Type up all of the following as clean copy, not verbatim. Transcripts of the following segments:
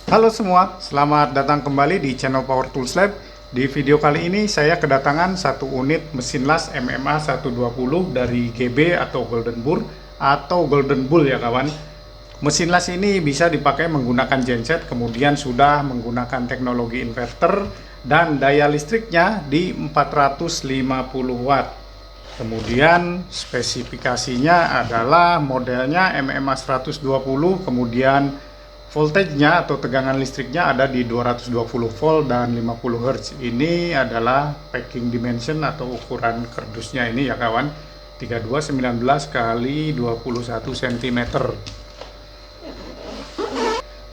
Halo semua, selamat datang kembali di channel Power Tools Lab. Di video kali ini saya kedatangan satu unit mesin las MMA 120 dari GB atau Golden Bull ya kawan. Mesin las ini bisa dipakai menggunakan genset, kemudian sudah menggunakan teknologi inverter dan daya listriknya di 450 watt. Kemudian spesifikasinya adalah modelnya MMA 120, kemudian voltage-nya atau tegangan listriknya ada di 220 volt dan 50 Hz. Ini adalah packing dimension atau ukuran kardusnya ini ya kawan. 3219 kali 21 cm.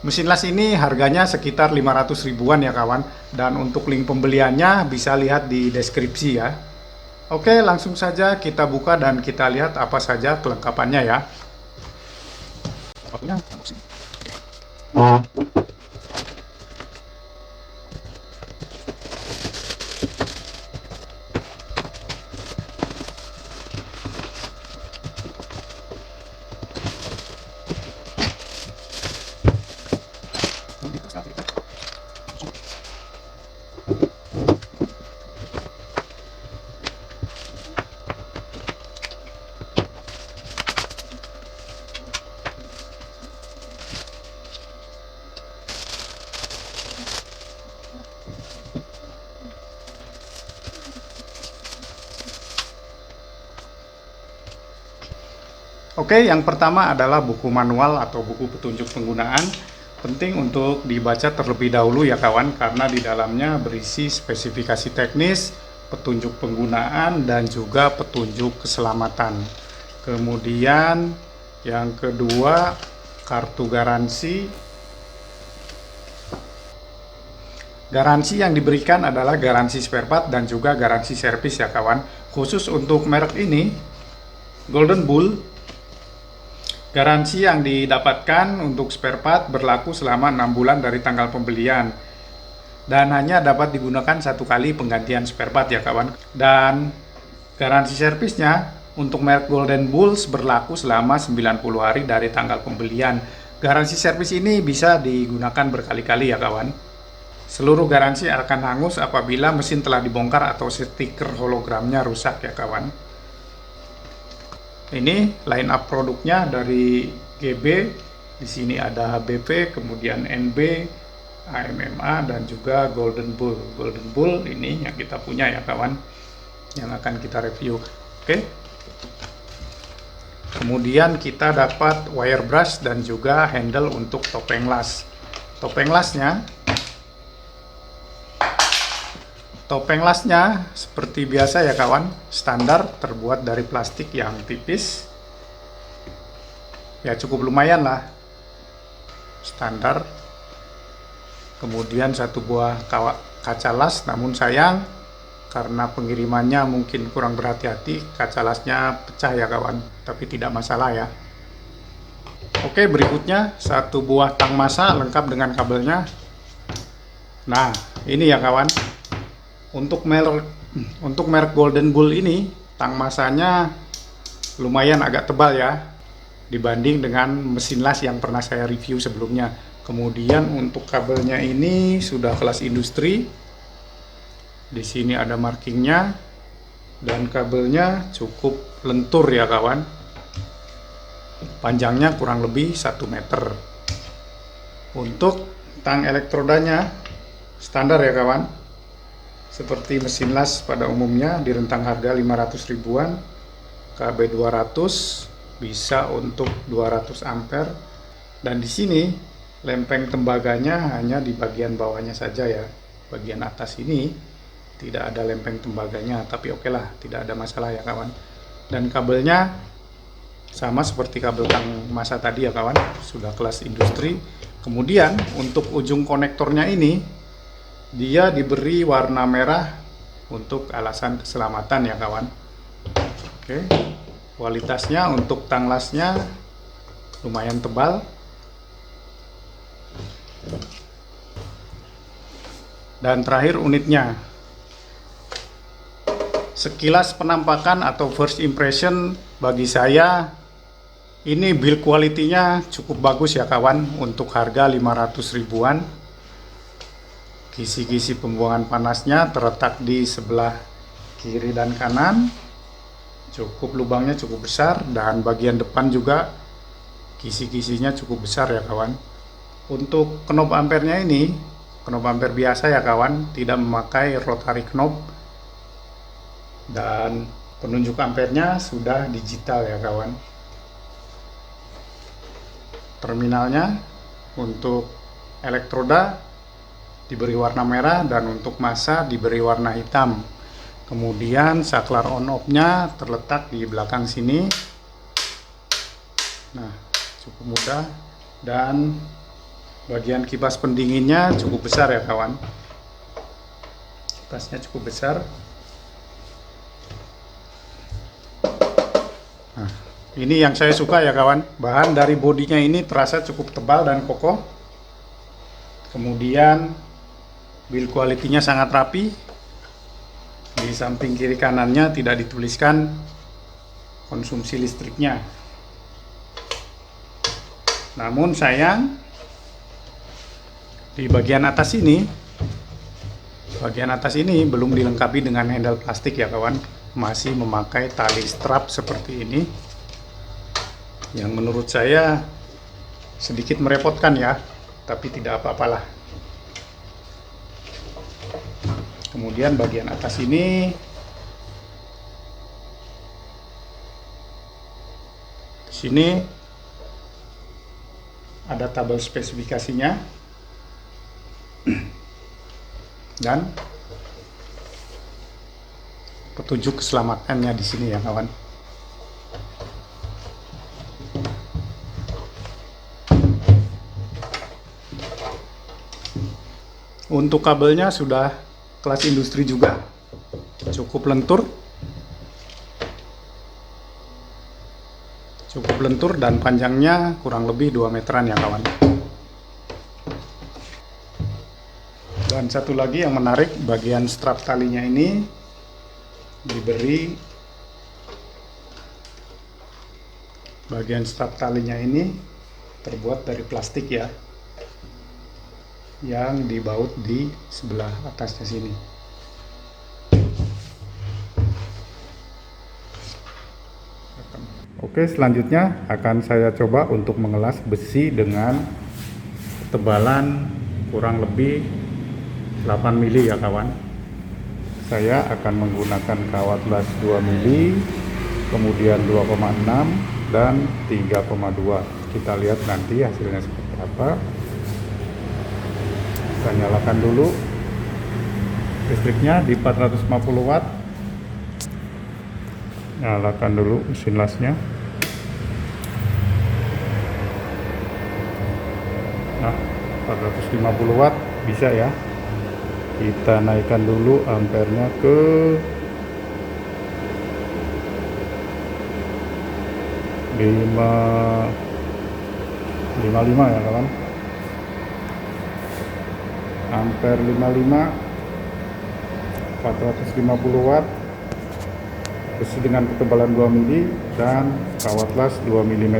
Mesin las ini harganya sekitar 500 ribuan ya kawan. Dan untuk link pembeliannya bisa lihat di deskripsi ya. Oke, langsung saja kita buka dan kita lihat apa saja kelengkapannya ya. Oke, yang pertama adalah buku manual atau buku petunjuk penggunaan. Penting untuk dibaca terlebih dahulu ya kawan, karena di dalamnya berisi spesifikasi teknis, petunjuk penggunaan, dan juga petunjuk keselamatan. Kemudian yang kedua, kartu garansi. Garansi yang diberikan adalah garansi spare part dan juga garansi servis ya kawan. Khusus untuk merek ini, Golden Bull, garansi yang didapatkan untuk spare part berlaku selama 6 bulan dari tanggal pembelian dan hanya dapat digunakan satu kali penggantian spare part ya kawan. Dan garansi servisnya untuk merek Golden Bulls berlaku selama 90 hari dari tanggal pembelian. Garansi servis ini bisa digunakan berkali-kali ya kawan. Seluruh garansi akan hangus apabila mesin telah dibongkar atau stiker hologramnya rusak ya kawan. Ini line up produknya dari GB. Di sini ada HBP, kemudian NB, AMMA, dan juga Golden Bull. Golden Bull ini yang kita punya ya kawan, yang akan kita review. Oke. Kemudian kita dapat wire brush dan juga handle untuk topeng las. Topeng lasnya seperti biasa ya kawan, standar, terbuat dari plastik yang tipis. Ya cukup lumayan lah, standar. Kemudian satu buah kaca las, namun sayang karena pengirimannya mungkin kurang berhati-hati, kaca lasnya pecah ya kawan, tapi tidak masalah ya. Oke, berikutnya satu buah tang masa lengkap dengan kabelnya. Nah, ini ya kawan. Untuk merek Golden Bull ini, tang masanya lumayan agak tebal ya, dibanding dengan mesin las yang pernah saya review sebelumnya. Kemudian untuk kabelnya ini sudah kelas industri. Di sini ada markingnya, dan kabelnya cukup lentur ya kawan. Panjangnya kurang lebih 1 meter. Untuk tang elektrodanya standar ya kawan. Seperti mesin las pada umumnya di rentang harga 500 ribuan, KB 200, bisa untuk 200 ampere. Dan di sini lempeng tembaganya hanya di bagian bawahnya saja ya. Bagian atas ini tidak ada lempeng tembaganya, tapi oke lah, tidak ada masalah ya kawan. Dan kabelnya sama seperti kabel tang masa tadi ya kawan, sudah kelas industri. Kemudian untuk ujung konektornya ini dia diberi warna merah untuk alasan keselamatan ya kawan. Oke. Kualitasnya untuk tang lasnya lumayan tebal. Dan terakhir unitnya. Sekilas penampakan atau first impression bagi saya Ini build quality-nya cukup bagus ya kawan, untuk harga 500 ribuan. Kisi-kisi pembuangan panasnya terletak di sebelah kiri dan kanan. Lubangnya cukup besar, dan bagian depan juga kisi-kisinya cukup besar ya kawan. Untuk knob ampernya ini, knob ampere biasa ya kawan, tidak memakai rotary knob. Dan penunjuk ampernya sudah digital ya kawan. Terminalnya untuk elektroda diberi warna merah, dan untuk massa diberi warna hitam. Kemudian saklar on off-nya terletak di belakang sini. Nah, cukup mudah. Dan bagian kipas pendinginnya cukup besar ya kawan. Kipasnya cukup besar. Nah, ini yang saya suka ya kawan. Bahan dari bodinya ini terasa cukup tebal dan kokoh. Kemudian build quality-nya sangat rapi. Di samping kiri kanannya tidak dituliskan konsumsi listriknya. Namun sayang, di bagian atas ini belum dilengkapi dengan handle plastik ya kawan. Masih memakai tali strap seperti ini, yang menurut saya sedikit merepotkan ya, tapi tidak apa-apalah. Kemudian bagian atas ini di sini ada tabel spesifikasinya dan petunjuk keselamatannya di sini ya kawan. Untuk kabelnya sudah kelas industri juga, cukup lentur dan panjangnya kurang lebih 2 meteran ya kawan. Dan satu lagi yang menarik, bagian strap talinya ini terbuat dari plastik ya, yang dibaut di sebelah atasnya sini. Oke, selanjutnya akan saya coba untuk mengelas besi dengan ketebalan kurang lebih 8 mili ya kawan. Saya akan menggunakan kawat las 2 mili, kemudian 2,6 dan 3,2. Kita lihat nanti hasilnya seperti apa. Kita nyalakan dulu listriknya di 450 watt. Nyalakan dulu mesin lasnya. Nah, 450 watt bisa ya. Kita naikkan dulu ampernya ke 55 ya kawan. Ampere 55, 450 watt, besi dengan ketebalan 2 mili dan kawat las 2 mm.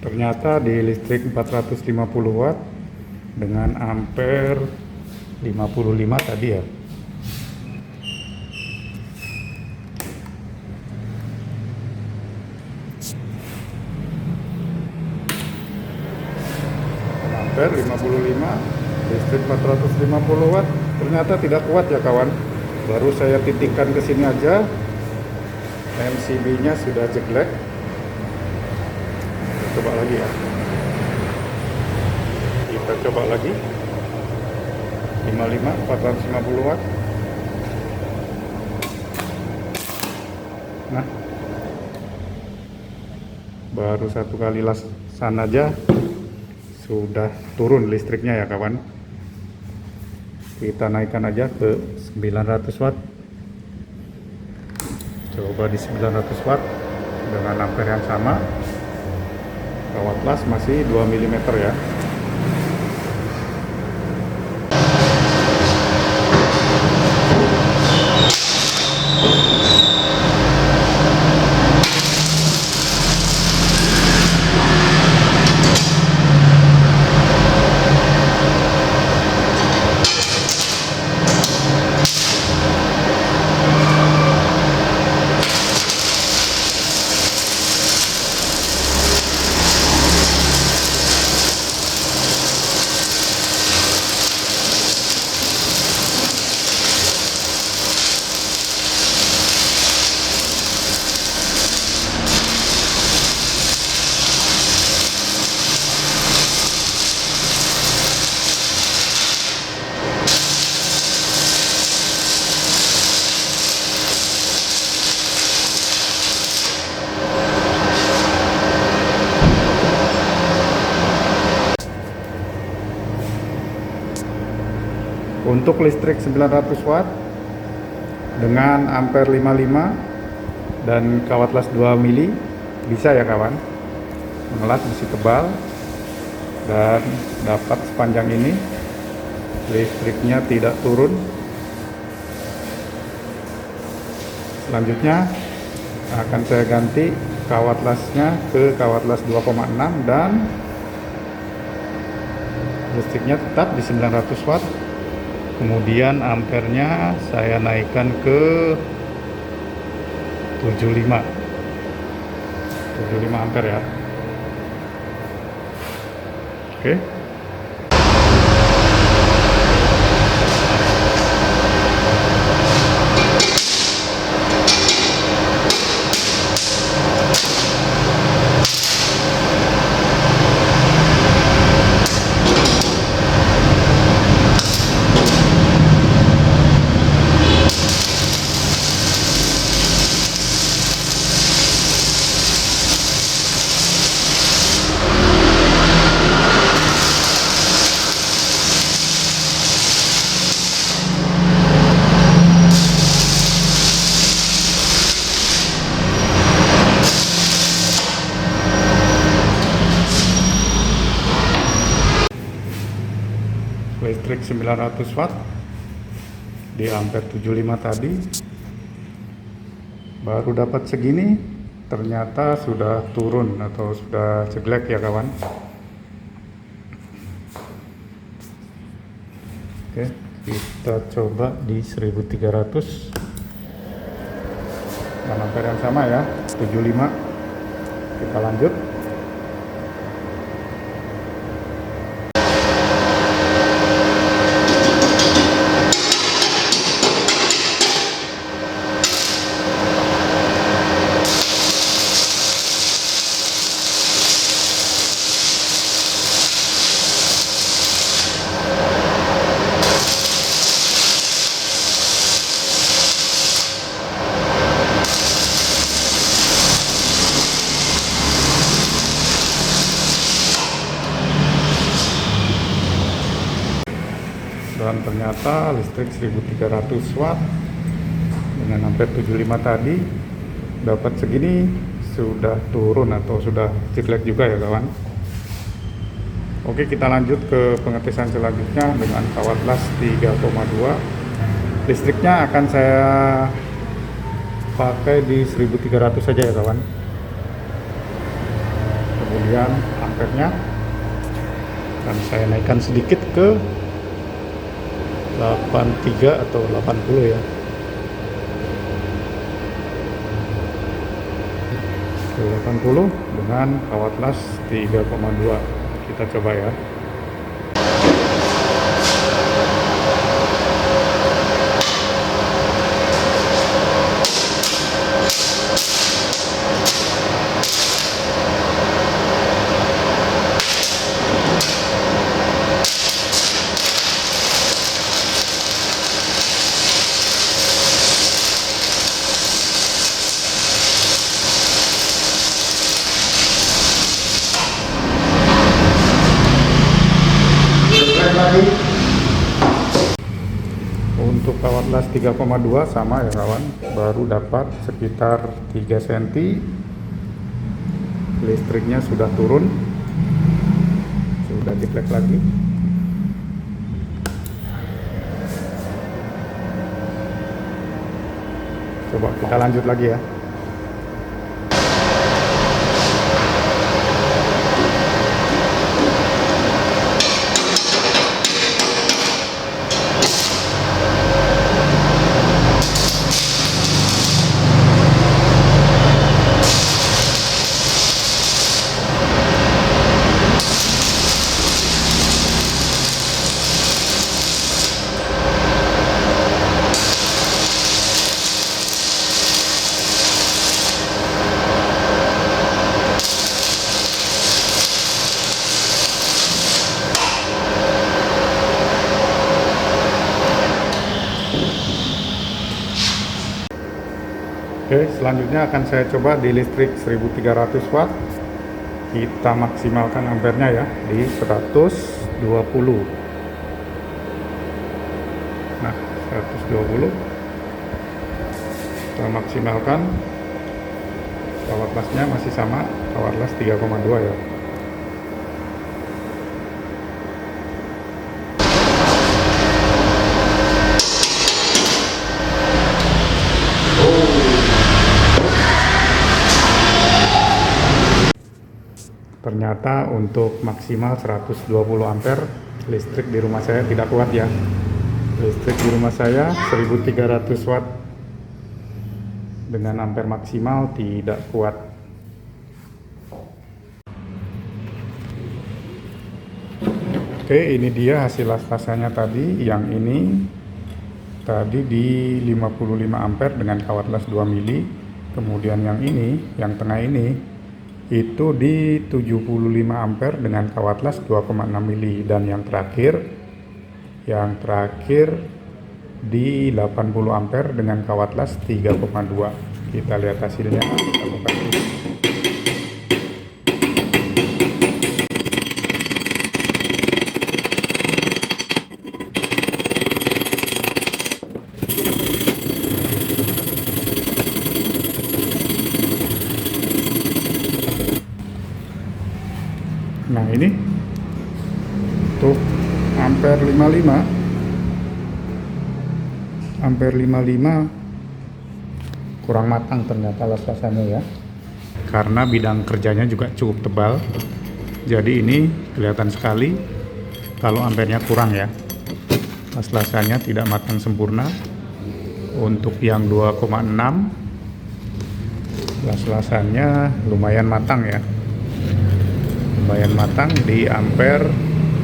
Ternyata di listrik 450 watt dengan ampere 55 tadi ya, ampere 55 listrik 450 watt ternyata tidak kuat ya kawan. Baru saya titikkan ke sini aja, MCB nya sudah jelek. Coba lagi ya, kita coba lagi 55 450 watt. Nah, baru satu kali lasan aja sudah turun listriknya ya kawan. Kita naikkan aja ke 900 watt. Coba di 900 watt dengan ampere yang sama. Kawat las masih 2 mm ya. Untuk listrik 900 watt dengan ampere 55 dan kawat las 2 mili bisa ya kawan, mengelas besi tebal dan dapat sepanjang ini, listriknya tidak turun. Selanjutnya akan saya ganti kawat lasnya ke kawat las 2,6 dan listriknya tetap di 900 watt. Kemudian ampernya saya naikkan ke 75 ampere ya. Oke. Listrik 900 watt di ampere 75 tadi baru dapat segini, ternyata sudah turun atau sudah jelek ya kawan. Oke, kita coba di 1300 dan ampere yang sama ya, 75. Kita lanjut. Dan ternyata listrik 1300 watt dengan ampere 75 tadi dapat segini, sudah turun atau sudah jelek juga ya kawan. Oke, kita lanjut ke pengetesan selanjutnya dengan kawat las 3,2. Listriknya akan saya pakai di 1300 saja ya kawan. Kemudian ampernya akan saya naikkan sedikit ke 83 atau 80 ya. Ke 80 dengan kawat las 3,2. Kita coba ya. Untuk kawat las 3,2 sama ya kawan, baru dapat sekitar 3 cm. Listriknya sudah turun, sudah jeblek lagi. Coba kita lanjut lagi ya. Oke, selanjutnya akan saya coba di listrik 1300 watt. Kita maksimalkan ampernya ya di 120. Nah, 120. Kita maksimalkan. Kawat lasnya masih sama, kawat las 3,2 ya. Ternyata untuk maksimal 120 ampere listrik di rumah saya tidak kuat ya. Listrik di rumah saya 1300 watt dengan ampere maksimal tidak kuat. Oke, ini dia hasil las-lasannya tadi. Yang ini tadi di 55 ampere dengan kawat las 2 mili. Kemudian yang ini, yang tengah ini itu di 75 ampere dengan kawat las 2,6 mili, dan yang terakhir di 80 ampere dengan kawat las 3,2. Kita lihat hasilnya. Kita buka dulu. Nah, ini untuk ampere 55 kurang matang ternyata las-lasannya ya, karena bidang kerjanya juga cukup tebal. Jadi ini kelihatan sekali kalau ampernya kurang ya, las-lasannya tidak matang sempurna. Untuk yang 2,6 las-lasannya lumayan matang ya, lumayan matang di ampere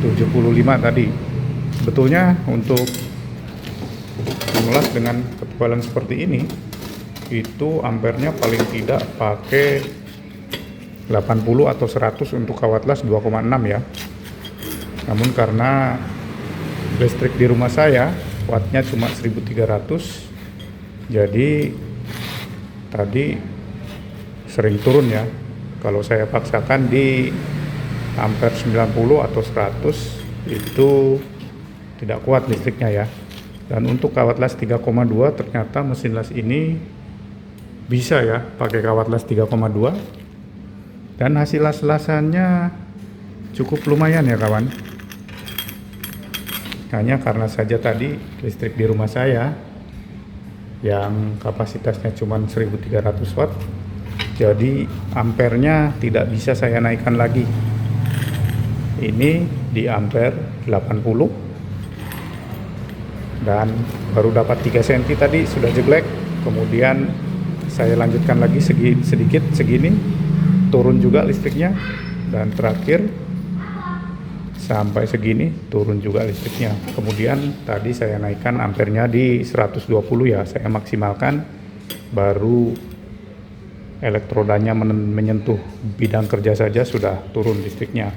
75 tadi. Sebetulnya untuk mengelas dengan ketebalan seperti ini, itu ampernya paling tidak pakai 80 atau 100 untuk kawat las 2,6 ya. Namun karena listrik di rumah saya wattnya cuma 1300, jadi tadi sering turun ya. Kalau saya paksakan di ampere 90 atau 100 itu tidak kuat listriknya ya. Dan untuk kawat las 3,2 ternyata mesin las ini bisa ya pakai kawat las 3,2, dan hasil las-lasannya cukup lumayan ya kawan. Hanya karena saja tadi listrik di rumah saya yang kapasitasnya cuma 1300 watt, jadi ampernya tidak bisa saya naikkan lagi. Ini di ampere 80 dan baru dapat 3 cm tadi, sudah jeblek. Kemudian saya lanjutkan lagi sedikit segini, turun juga listriknya, dan terakhir sampai segini turun juga listriknya. Kemudian tadi saya naikkan ampernya di 120 ya, saya maksimalkan, baru elektrodanya menyentuh bidang kerja saja sudah turun listriknya.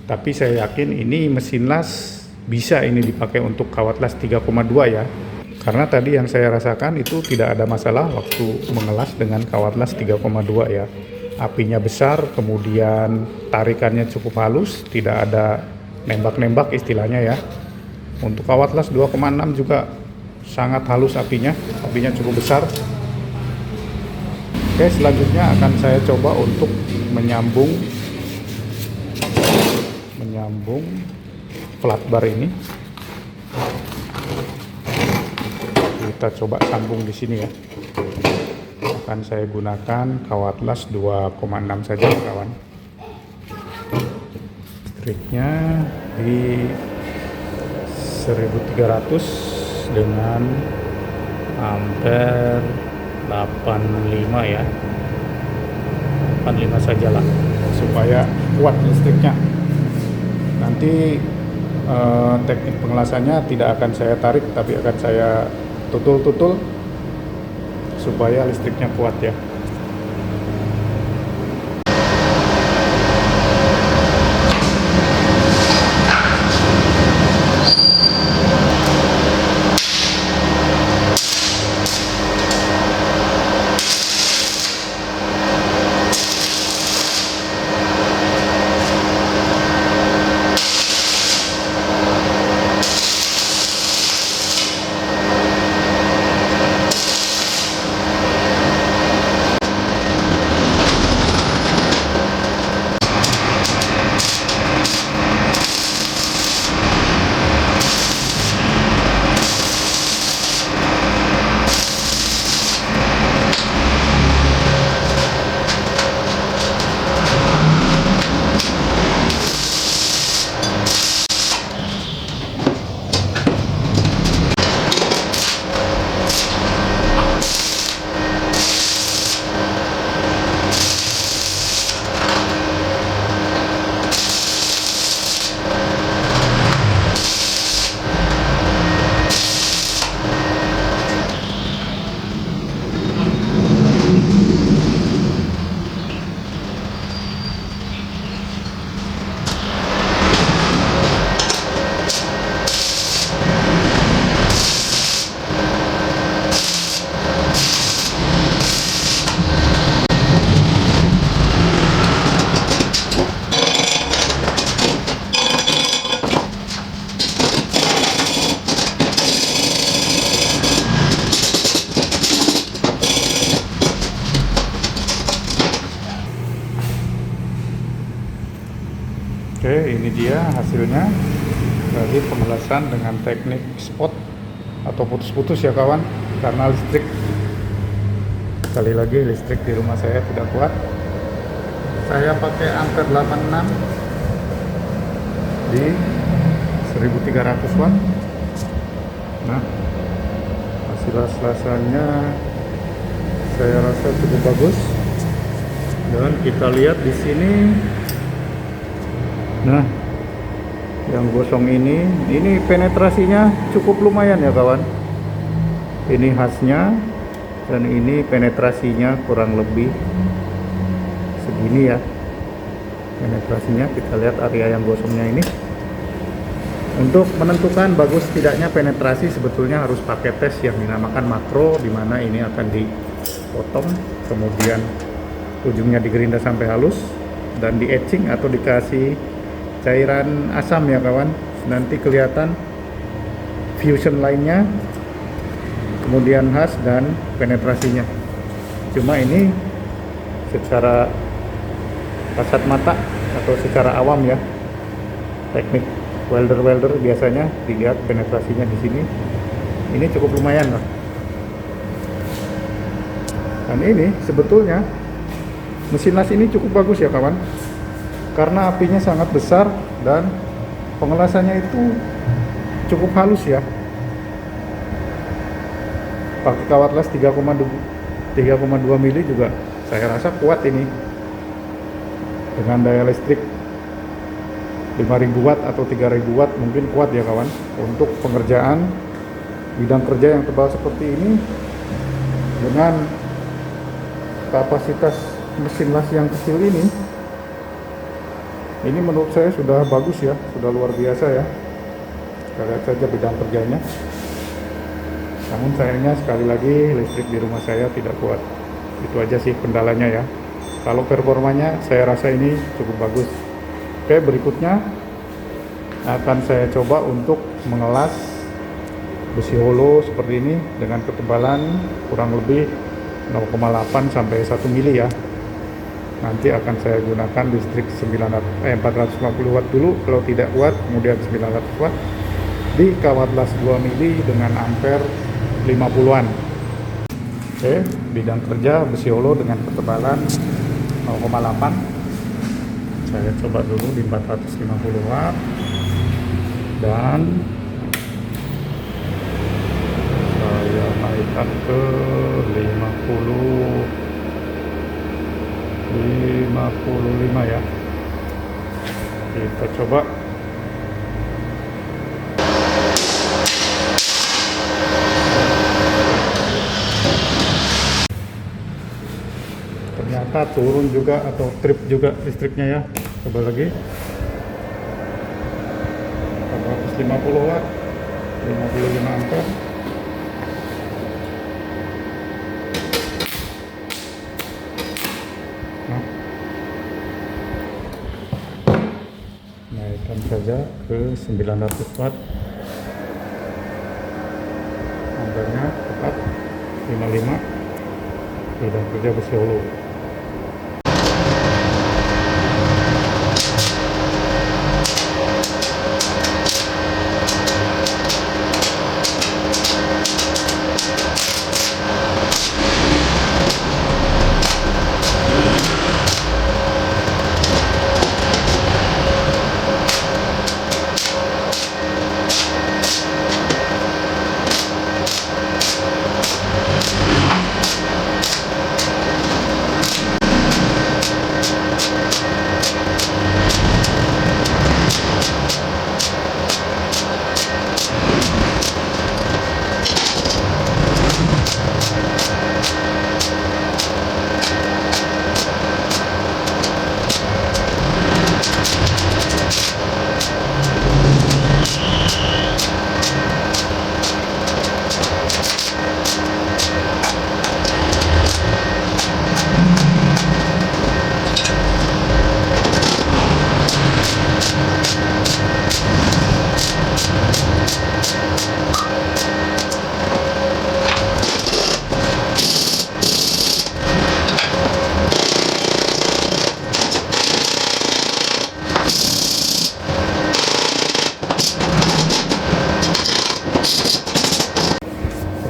Tapi saya yakin ini mesin las bisa ini dipakai untuk kawat las 3,2 ya, karena tadi yang saya rasakan itu tidak ada masalah waktu mengelas dengan kawat las 3,2 ya. Apinya besar, kemudian tarikannya cukup halus, tidak ada nembak-nembak istilahnya ya. Untuk kawat las 2,6 juga sangat halus apinya cukup besar. Oke, selanjutnya akan saya coba untuk menyambung flat bar ini. Kita coba sambung di sini ya. Akan saya gunakan kawat las 2,6 saja kawan. Listriknya di 1300 dengan ampere 85 ya. 85 sajalah supaya kuat listriknya. Nanti teknik pengelasannya tidak akan saya tarik, tapi akan saya tutul-tutul supaya listriknya kuat ya. Oke, ini dia hasilnya dari pengelasan dengan teknik spot atau putus-putus ya kawan, karena listrik, sekali lagi listrik di rumah saya tidak kuat. Saya pakai ampere 86 di 1300 watt. Nah, hasil-hasilnya saya rasa cukup bagus, dan kita lihat di sini. Nah, yang gosong ini penetrasinya cukup lumayan ya kawan. Ini khasnya, dan ini penetrasinya kurang lebih segini ya. Penetrasinya kita lihat area yang gosongnya ini. Untuk menentukan bagus tidaknya penetrasi sebetulnya harus pakai tes yang dinamakan makro, di mana ini akan dipotong, kemudian ujungnya digerinda sampai halus dan di etching atau dikasih cairan asam ya kawan. Nanti kelihatan fusion lainnya, kemudian khas dan penetrasinya. Cuma ini secara kasat mata atau secara awam ya, teknik welder biasanya dilihat penetrasinya di sini. Ini cukup lumayan lah. Dan ini sebetulnya mesin las ini cukup bagus ya kawan, karena apinya sangat besar dan pengelasannya itu cukup halus ya. Pakai kawat las 3,2 mili juga saya rasa kuat ini, dengan daya listrik 5000 watt atau 3000 watt mungkin kuat ya kawan. Untuk pengerjaan bidang kerja yang tebal seperti ini dengan kapasitas mesin las yang kecil ini menurut saya sudah bagus ya, sudah luar biasa ya. Kita lihat saja bidang kerjanya. Namun sayangnya sekali lagi listrik di rumah saya tidak kuat. Itu aja sih kendalanya ya. Kalau performanya saya rasa ini cukup bagus. Oke, berikutnya akan saya coba untuk mengelas besi holo seperti ini dengan ketebalan kurang lebih 0,8 sampai 1 mili ya. Nanti akan saya gunakan listrik 450 watt dulu, kalau tidak kuat kemudian 900 watt di kawat las 2 mili dengan ampere 50-an. Oke, bidang kerja besi holo dengan ketebalan 0,8. Saya coba dulu di 450 watt dan saya naikkan ke 55 ya. Kita coba. Ternyata turun juga atau trip juga listriknya ya. Coba lagi. 450 watt, 55 ampere. Naikkan saja ke 900 watt, ampernya tepat 55. Bidang kerja besi holo.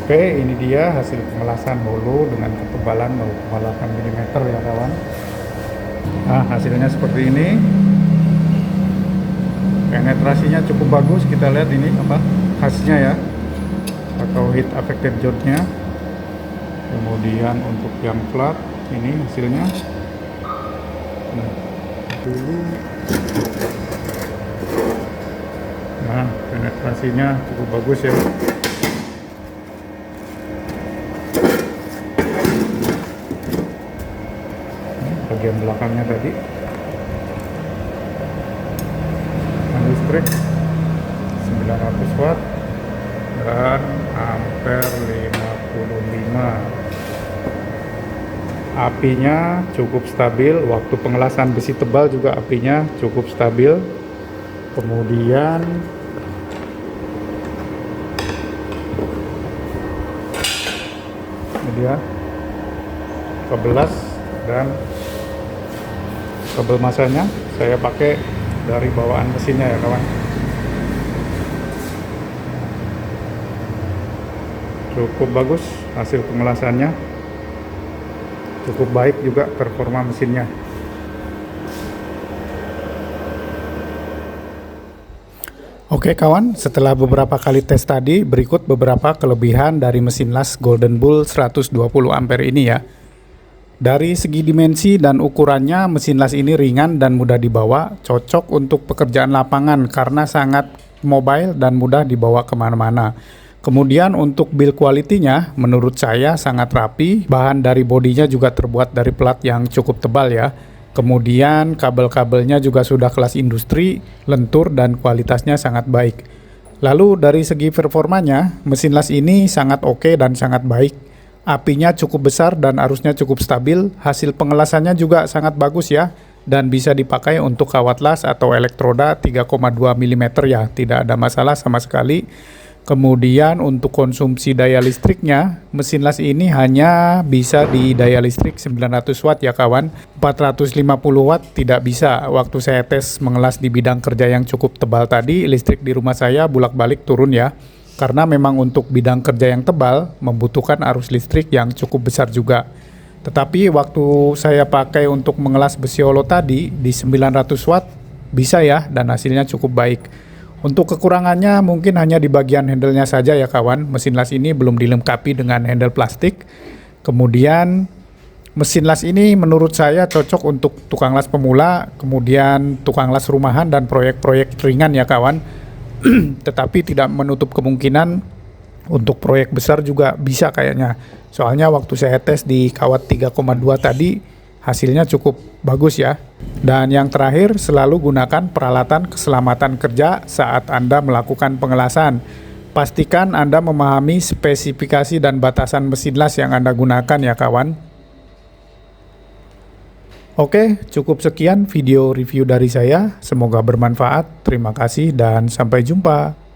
Oke, ini dia hasil pengelasan holo dengan ketebalan 0,8 mm ya kawan. Nah, hasilnya seperti ini. Penetrasinya cukup bagus, kita lihat ini apa khasnya ya, atau heat affected zone-nya. Kemudian untuk yang flat ini hasilnya. Nah, penetrasinya cukup bagus ya. Bagian belakangnya tadi listrik 900 watt dan ampere 55. Apinya cukup stabil, waktu pengelasan besi tebal juga apinya cukup stabil. Kemudian ini dia kabel las dan kabel masanya saya pakai dari bawaan mesinnya ya kawan. Cukup bagus hasil pengelasannya, cukup baik juga performa mesinnya. Oke kawan, setelah beberapa kali tes tadi, berikut beberapa kelebihan dari mesin las Golden Bull 120 ampere ini ya. Dari segi dimensi dan ukurannya, mesin las ini ringan dan mudah dibawa, cocok untuk pekerjaan lapangan karena sangat mobile dan mudah dibawa kemana-mana. Kemudian untuk build quality-nya, menurut saya sangat rapi, bahan dari bodinya juga terbuat dari plat yang cukup tebal ya. Kemudian kabel-kabelnya juga sudah kelas industri, lentur dan kualitasnya sangat baik. Lalu dari segi performanya, mesin las ini sangat oke dan sangat baik. Apinya cukup besar dan arusnya cukup stabil, hasil pengelasannya juga sangat bagus ya, dan bisa dipakai untuk kawat las atau elektroda 3,2 mm ya, tidak ada masalah sama sekali. Kemudian untuk konsumsi daya listriknya, mesin las ini hanya bisa di daya listrik 900 watt ya kawan. 450 watt tidak bisa. Waktu saya tes mengelas di bidang kerja yang cukup tebal tadi, listrik di rumah saya bolak-balik turun ya. Karena memang untuk bidang kerja yang tebal membutuhkan arus listrik yang cukup besar juga. Tetapi waktu saya pakai untuk mengelas besi holo tadi di 900 watt bisa ya, dan hasilnya cukup baik. Untuk kekurangannya mungkin hanya di bagian handle-nya saja ya kawan. Mesin las ini belum dilengkapi dengan handle plastik. Kemudian mesin las ini menurut saya cocok untuk tukang las pemula, kemudian tukang las rumahan dan proyek-proyek ringan ya kawan. Tetapi tidak menutup kemungkinan untuk proyek besar juga bisa kayaknya. Soalnya waktu saya tes di kawat 3,2 tadi hasilnya cukup bagus ya. Dan yang terakhir, selalu gunakan peralatan keselamatan kerja saat Anda melakukan pengelasan. Pastikan Anda memahami spesifikasi dan batasan mesin las yang Anda gunakan ya kawan. Oke, cukup sekian video review dari saya. Semoga bermanfaat. Terima kasih dan sampai jumpa.